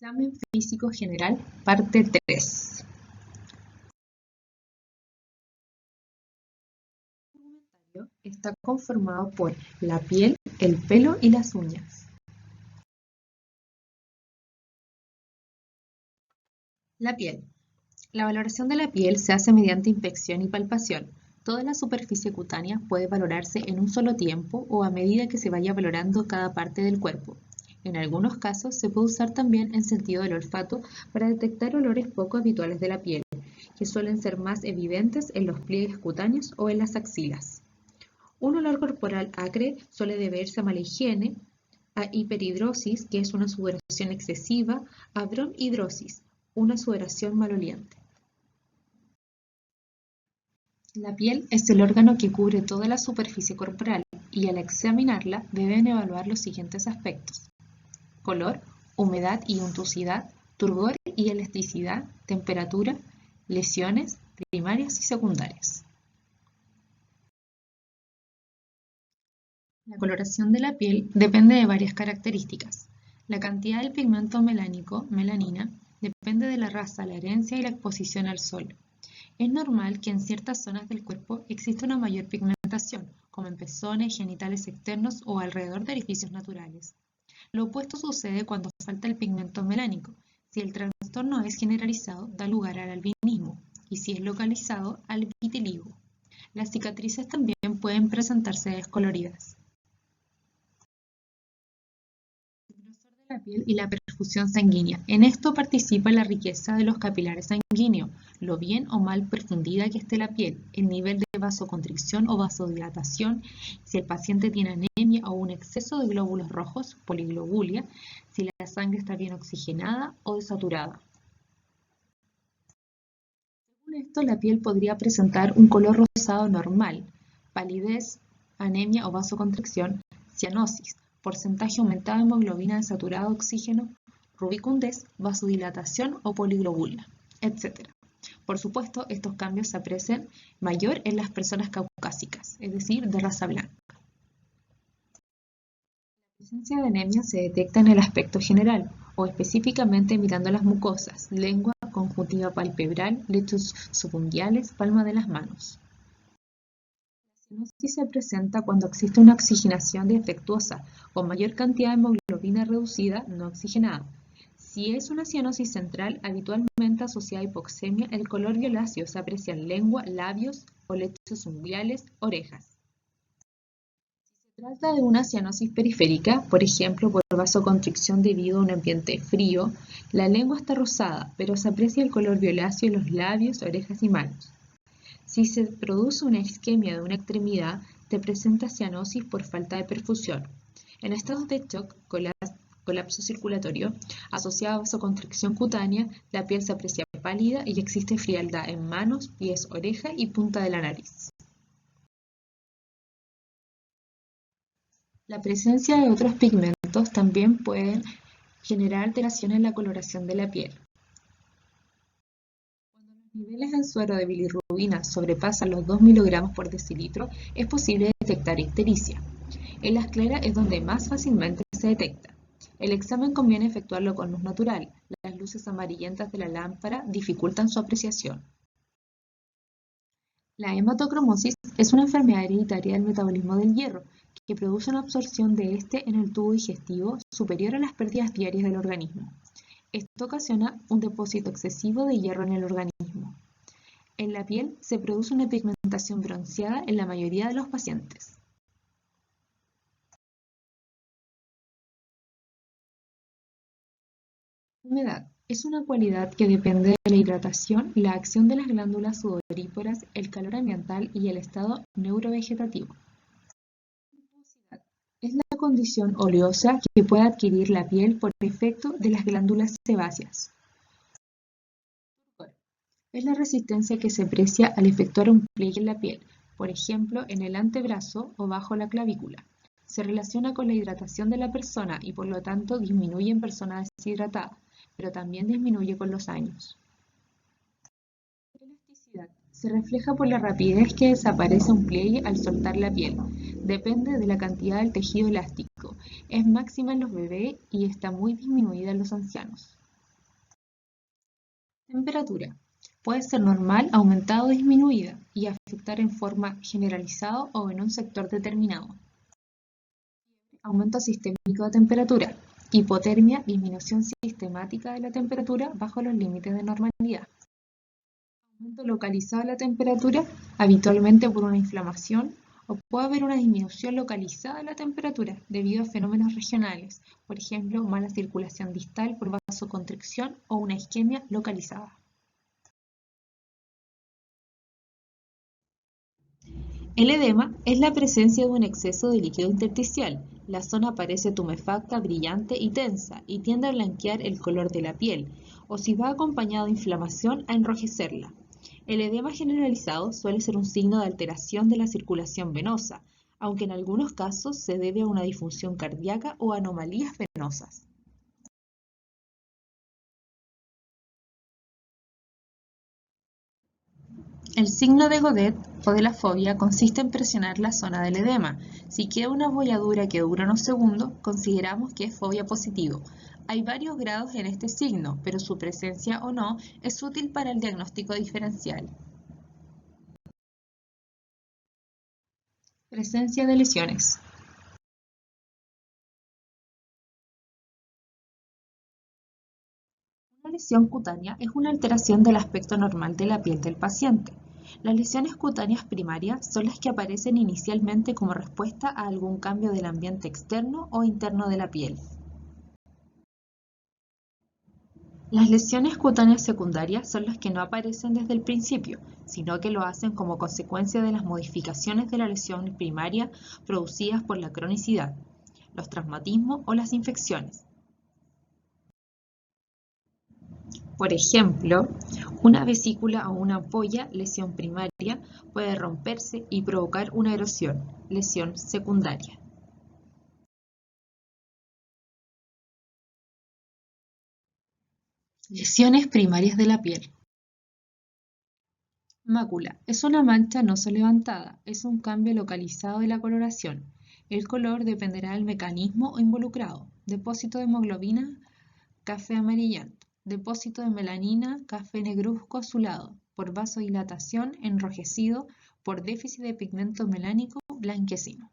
Examen físico general, parte 3. El indumentario está conformado por la piel, el pelo y las uñas. La piel. La valoración de la piel se hace mediante inspección y palpación. Toda la superficie cutánea puede valorarse en un solo tiempo o a medida que se vaya valorando cada parte del cuerpo. En algunos casos se puede usar también en sentido del olfato para detectar olores poco habituales de la piel, que suelen ser más evidentes en los pliegues cutáneos o en las axilas. Un olor corporal acre suele deberse a mala higiene, a hiperhidrosis, que es una sudoración excesiva, a bronhidrosis, una sudoración maloliente. La piel es el órgano que cubre toda la superficie corporal y al examinarla deben evaluar los siguientes aspectos: color, humedad y untuosidad, turgor y elasticidad, temperatura, lesiones primarias y secundarias. La coloración de la piel depende de varias características. La cantidad del pigmento melánico, melanina, depende de la raza, la herencia y la exposición al sol. Es normal que en ciertas zonas del cuerpo exista una mayor pigmentación, como en pezones, genitales externos o alrededor de orificios naturales. Lo opuesto sucede cuando falta el pigmento melánico. Si el trastorno es generalizado, da lugar al albinismo, y si es localizado, al vitiligo. Las cicatrices también pueden presentarse descoloridas. La piel y la perfusión sanguínea. En esto participa la riqueza de los capilares sanguíneos, lo bien o mal perfundida que esté la piel, el nivel de vasoconstricción o vasodilatación, si el paciente tiene anemia o un exceso de glóbulos rojos, poliglobulia, si la sangre está bien oxigenada o desaturada. Según esto, la piel podría presentar un color rosado normal, palidez, anemia o vasoconstricción, cianosis, porcentaje aumentado de hemoglobina desaturada de oxígeno, rubicundez, vasodilatación o poliglobulia, etc. Por supuesto, estos cambios se aprecian mayor en las personas caucásicas, es decir, de raza blanca. La presencia de anemia se detecta en el aspecto general, o específicamente mirando las mucosas, lengua, conjuntiva palpebral, lechos subunguales, palma de las manos. La cianosis se presenta cuando existe una oxigenación defectuosa, con mayor cantidad de hemoglobina reducida no oxigenada. Si es una cianosis central, habitualmente asociada a hipoxemia, el color violáceo se aprecia en lengua, labios o lechos unguiales, orejas. Si se trata de una cianosis periférica, por ejemplo por vasoconstricción debido a un ambiente frío, la lengua está rosada, pero se aprecia el color violáceo en los labios, orejas y manos. Si se produce una isquemia de una extremidad, se presenta cianosis por falta de perfusión. En estados de shock, colapso circulatorio, asociado a vasoconstricción cutánea, la piel se aprecia pálida y existe frialdad en manos, pies, oreja y punta de la nariz. La presencia de otros pigmentos también pueden generar alteraciones en la coloración de la piel. Cuando los niveles en suero de bilirrubina sobrepasan los 2 mg por decilitro, es posible detectar ictericia. En la esclera es donde más fácilmente se detecta. El examen conviene efectuarlo con luz natural. Las luces amarillentas de la lámpara dificultan su apreciación. La hematocromosis es una enfermedad hereditaria del metabolismo del hierro, que produce una absorción de este en el tubo digestivo superior a las pérdidas diarias del organismo. Esto ocasiona un depósito excesivo de hierro en el organismo. En la piel se produce una pigmentación bronceada en la mayoría de los pacientes. Humedad es una cualidad que depende de la hidratación, la acción de las glándulas sudoríparas, el calor ambiental y el estado neurovegetativo. Adiposidad es la condición oleosa que puede adquirir la piel por efecto de las glándulas sebáceas. Turgor es la resistencia que se aprecia al efectuar un pliegue en la piel, por ejemplo en el antebrazo o bajo la clavícula. Se relaciona con la hidratación de la persona y por lo tanto disminuye en personas deshidratadas, pero también disminuye con los años. La elasticidad se refleja por la rapidez que desaparece un pliegue al soltar la piel. Depende de la cantidad del tejido elástico. Es máxima en los bebés y está muy disminuida en los ancianos. Temperatura. Puede ser normal, aumentada o disminuida y afectar en forma generalizada o en un sector determinado. Aumento sistémico de temperatura. Hipotermia, disminución sistemática de la temperatura bajo los límites de normalidad. Aumento localizado de la temperatura, habitualmente por una inflamación, o puede haber una disminución localizada de la temperatura debido a fenómenos regionales, por ejemplo, mala circulación distal por vasoconstricción o una isquemia localizada. El edema es la presencia de un exceso de líquido intersticial. La zona parece tumefacta, brillante y tensa y tiende a blanquear el color de la piel, o si va acompañado de inflamación, a enrojecerla. El edema generalizado suele ser un signo de alteración de la circulación venosa, aunque en algunos casos se debe a una disfunción cardíaca o anomalías venosas. El signo de Godet o de la fobia consiste en presionar la zona del edema. Si queda una bolladura que dura unos segundos, consideramos que es fobia positivo. Hay varios grados en este signo, pero su presencia o no es útil para el diagnóstico diferencial. Presencia de lesiones. Una lesión cutánea es una alteración del aspecto normal de la piel del paciente. Las lesiones cutáneas primarias son las que aparecen inicialmente como respuesta a algún cambio del ambiente externo o interno de la piel. Las lesiones cutáneas secundarias son las que no aparecen desde el principio, sino que lo hacen como consecuencia de las modificaciones de la lesión primaria producidas por la cronicidad, los traumatismos o las infecciones. Por ejemplo, una vesícula o una ampolla, lesión primaria, puede romperse y provocar una erosión, lesión secundaria. Lesiones primarias de la piel. Mácula es una mancha no levantada, es un cambio localizado de la coloración. El color dependerá del mecanismo involucrado. Depósito de hemoglobina, café amarillento. Depósito de melanina, café negruzco azulado. Por vasodilatación, enrojecido. Por déficit de pigmento melánico, blanquecino.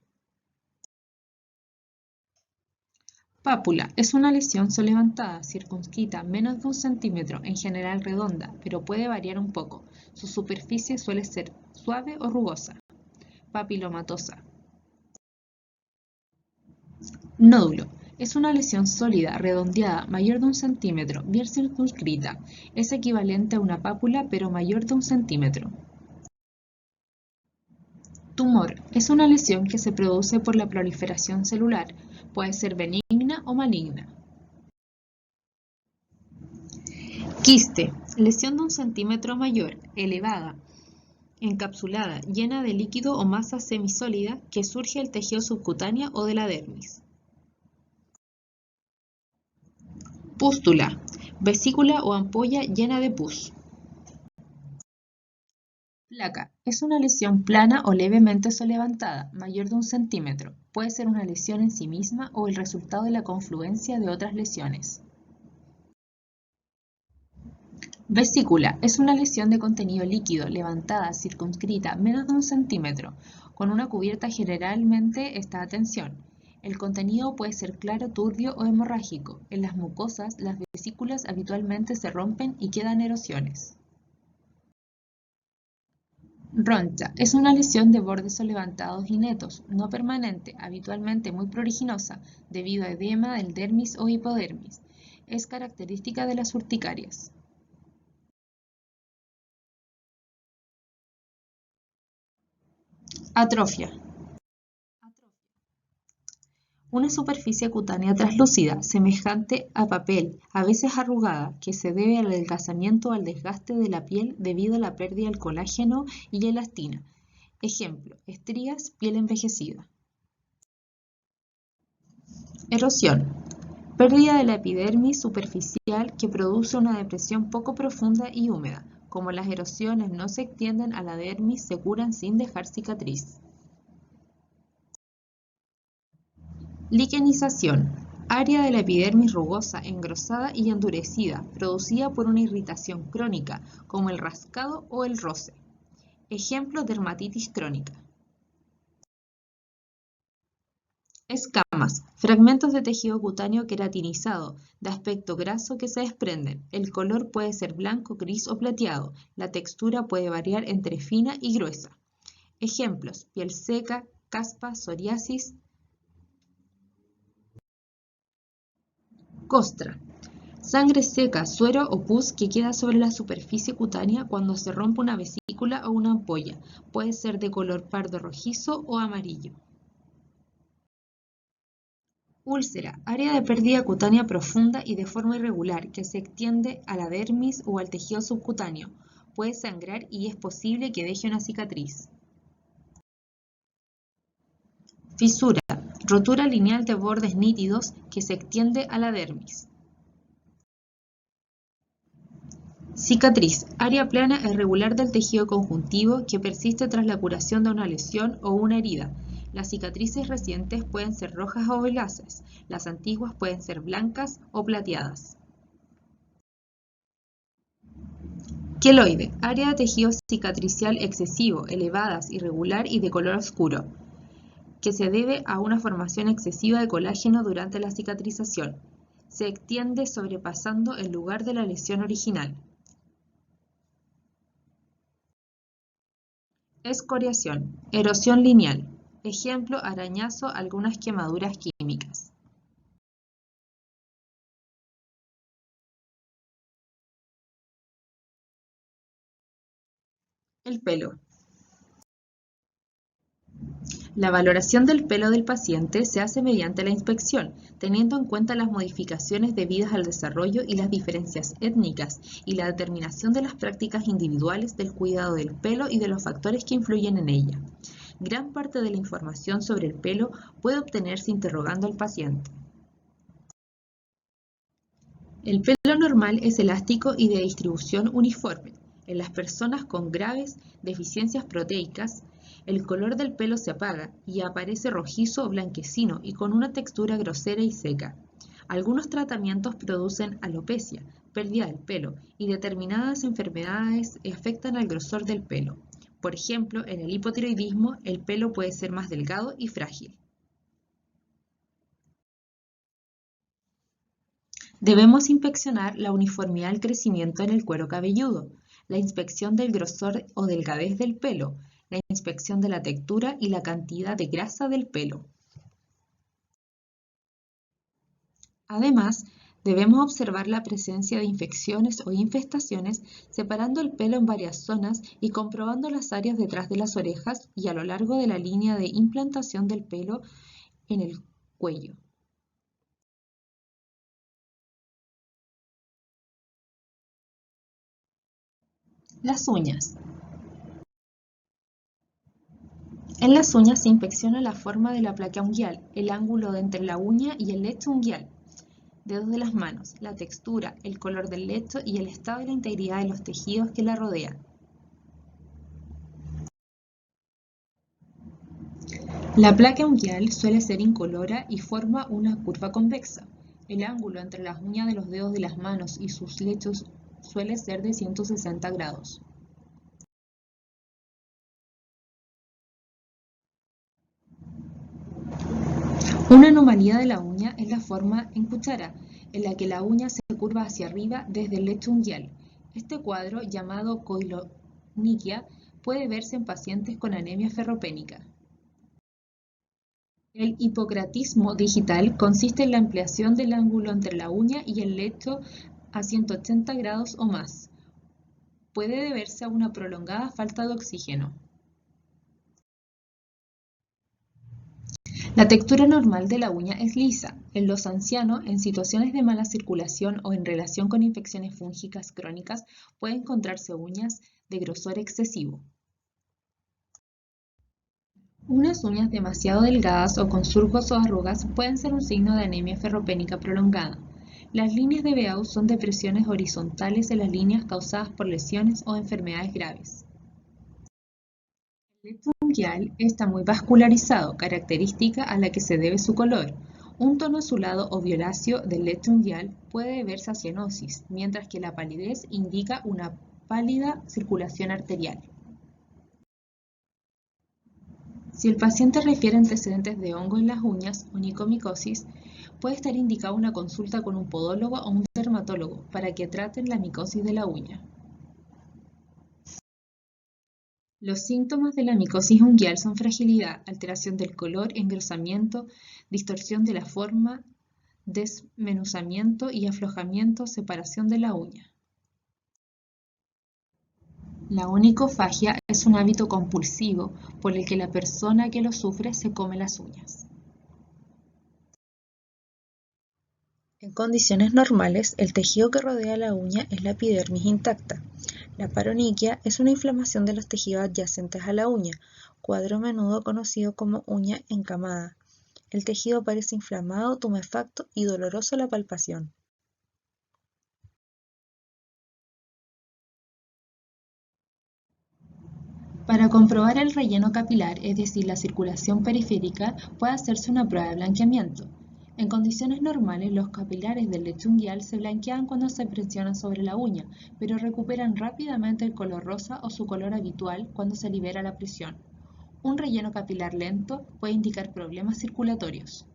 Pápula es una lesión levantada, circunscrita menos de 1 centímetro, en general redonda, pero puede variar un poco. Su superficie suele ser suave o rugosa. Papilomatosa. Nódulo. Es una lesión sólida, redondeada, mayor de 1 centímetro, bien circunscrita. Es equivalente a una pápula, pero mayor de 1 centímetro. Tumor. Es una lesión que se produce por la proliferación celular. Puede ser benigna o maligna. Quiste. Lesión de 1 centímetro mayor, elevada, encapsulada, llena de líquido o masa semisólida que surge del tejido subcutáneo o de la dermis. Pústula. Vesícula o ampolla llena de pus. Placa. Es una lesión plana o levemente levantada, mayor de 1 centímetro. Puede ser una lesión en sí misma o el resultado de la confluencia de otras lesiones. Vesícula es una lesión de contenido líquido, levantada, circunscrita, menos de 1 centímetro, con una cubierta generalmente está a tensión. El contenido puede ser claro, turbio o hemorrágico. En las mucosas, las vesículas habitualmente se rompen y quedan erosiones. Roncha es una lesión de bordes levantados y netos, no permanente, habitualmente muy pruriginosa, debido a edema del dermis o hipodermis. Es característica de las urticarias. Atrofia. Una superficie cutánea translúcida, semejante a papel, a veces arrugada, que se debe al adelgazamiento o al desgaste de la piel debido a la pérdida del colágeno y elastina. Ejemplo, estrías, piel envejecida. Erosión. Pérdida de la epidermis superficial que produce una depresión poco profunda y húmeda. Como las erosiones no se extienden a la dermis, se curan sin dejar cicatriz. Liquenización. área de la epidermis rugosa, engrosada y endurecida, producida por una irritación crónica, como el rascado o el roce. Ejemplo, dermatitis crónica. Escamas, fragmentos de tejido cutáneo queratinizado, de aspecto graso que se desprenden. El color puede ser blanco, gris o plateado. La textura puede variar entre fina y gruesa. Ejemplos, piel seca, caspa, psoriasis. Costra, sangre seca, suero o pus que queda sobre la superficie cutánea cuando se rompe una vesícula o una ampolla. Puede ser de color pardo rojizo o amarillo. Úlcera, área de pérdida cutánea profunda y de forma irregular que se extiende a la dermis o al tejido subcutáneo. Puede sangrar y es posible que deje una cicatriz. Fisura, rotura lineal de bordes nítidos que se extiende a la dermis. Cicatriz, área plana e irregular del tejido conjuntivo que persiste tras la curación de una lesión o una herida. Las cicatrices recientes pueden ser rojas o violáceas, las antiguas pueden ser blancas o plateadas. Queloide, área de tejido cicatricial excesivo, elevadas, irregular y de color oscuro, que se debe a una formación excesiva de colágeno durante la cicatrización. Se extiende sobrepasando el lugar de la lesión original. Escoriación, erosión lineal. Ejemplo, arañazo, algunas quemaduras químicas. El pelo. La valoración del pelo del paciente se hace mediante la inspección, teniendo en cuenta las modificaciones debidas al desarrollo y las diferencias étnicas y la determinación de las prácticas individuales del cuidado del pelo y de los factores que influyen en ella. Gran parte de la información sobre el pelo puede obtenerse interrogando al paciente. El pelo normal es elástico y de distribución uniforme. En las personas con graves deficiencias proteicas, el color del pelo se apaga y aparece rojizo o blanquecino y con una textura grosera y seca. Algunos tratamientos producen alopecia, pérdida del pelo, y determinadas enfermedades afectan al grosor del pelo. Por ejemplo, en el hipotiroidismo, el pelo puede ser más delgado y frágil. Debemos inspeccionar la uniformidad del crecimiento en el cuero cabelludo, la inspección del grosor o delgadez del pelo, la inspección de la textura y la cantidad de grasa del pelo. Además, debemos observar la presencia de infecciones o infestaciones, separando el pelo en varias zonas y comprobando las áreas detrás de las orejas y a lo largo de la línea de implantación del pelo en el cuello. Las uñas. En las uñas se inspecciona la forma de la placa unguial, el ángulo entre la uña y el lecho unguial, dedos de las manos, la textura, el color del lecho y el estado de la integridad de los tejidos que la rodean. La placa unguial suele ser incolora y forma una curva convexa. El ángulo entre las uñas de los dedos de las manos y sus lechos suele ser de 160 grados. Una anomalía de la uña es la forma en cuchara, en la que la uña se curva hacia arriba desde el lecho unguial. Este cuadro, llamado coilonychia, puede verse en pacientes con anemia ferropénica. El hipocratismo digital consiste en la ampliación del ángulo entre la uña y el lecho a 180 grados o más. Puede deberse a una prolongada falta de oxígeno. La textura normal de la uña es lisa. En los ancianos, en situaciones de mala circulación o en relación con infecciones fúngicas crónicas, puede encontrarse uñas de grosor excesivo. Unas uñas demasiado delgadas o con surcos o arrugas pueden ser un signo de anemia ferropénica prolongada. Las líneas de Beauce son depresiones horizontales en las líneas causadas por lesiones o enfermedades graves. El lecho unguial está muy vascularizado, característica a la que se debe su color. Un tono azulado o violáceo del lecho unguial puede deberse a cianosis, mientras que la palidez indica una pálida circulación arterial. Si el paciente refiere antecedentes de hongo en las uñas, onicomicosis, puede estar indicada una consulta con un podólogo o un dermatólogo para que traten la micosis de la uña. Los síntomas de la micosis unguial son fragilidad, alteración del color, engrosamiento, distorsión de la forma, desmenuzamiento y aflojamiento, separación de la uña. La onicofagia es un hábito compulsivo por el que la persona que lo sufre se come las uñas. En condiciones normales, el tejido que rodea la uña es la epidermis intacta. La paronychia es una inflamación de los tejidos adyacentes a la uña, cuadro a menudo conocido como uña encamada. El tejido parece inflamado, tumefacto y doloroso a la palpación. Para comprobar el relleno capilar, es decir, la circulación periférica, puede hacerse una prueba de blanqueamiento. En condiciones normales, los capilares del lecho unguial se blanquean cuando se presionan sobre la uña, pero recuperan rápidamente el color rosa o su color habitual cuando se libera la presión. Un relleno capilar lento puede indicar problemas circulatorios.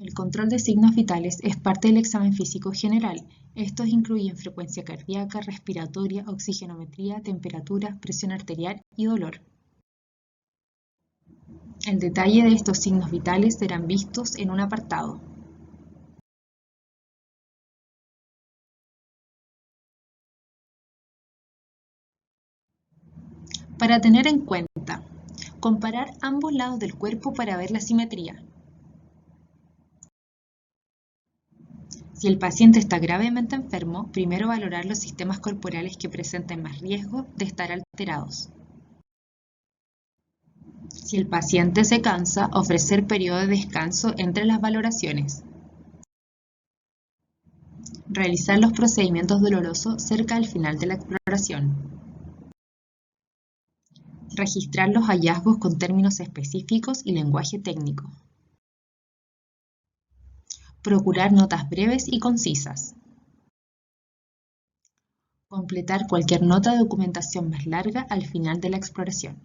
El control de signos vitales es parte del examen físico general. Estos incluyen frecuencia cardíaca, respiratoria, oxigenometría, temperatura, presión arterial y dolor. El detalle de estos signos vitales serán vistos en un apartado. Para tener en cuenta, comparar ambos lados del cuerpo para ver la simetría. Si el paciente está gravemente enfermo, primero valorar los sistemas corporales que presenten más riesgo de estar alterados. Si el paciente se cansa, ofrecer periodo de descanso entre las valoraciones. Realizar los procedimientos dolorosos cerca del final de la exploración. Registrar los hallazgos con términos específicos y lenguaje técnico. Procurar notas breves y concisas. Completar cualquier nota de documentación más larga al final de la exploración.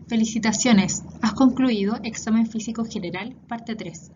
Felicitaciones, has concluido Examen Físico General, parte 3.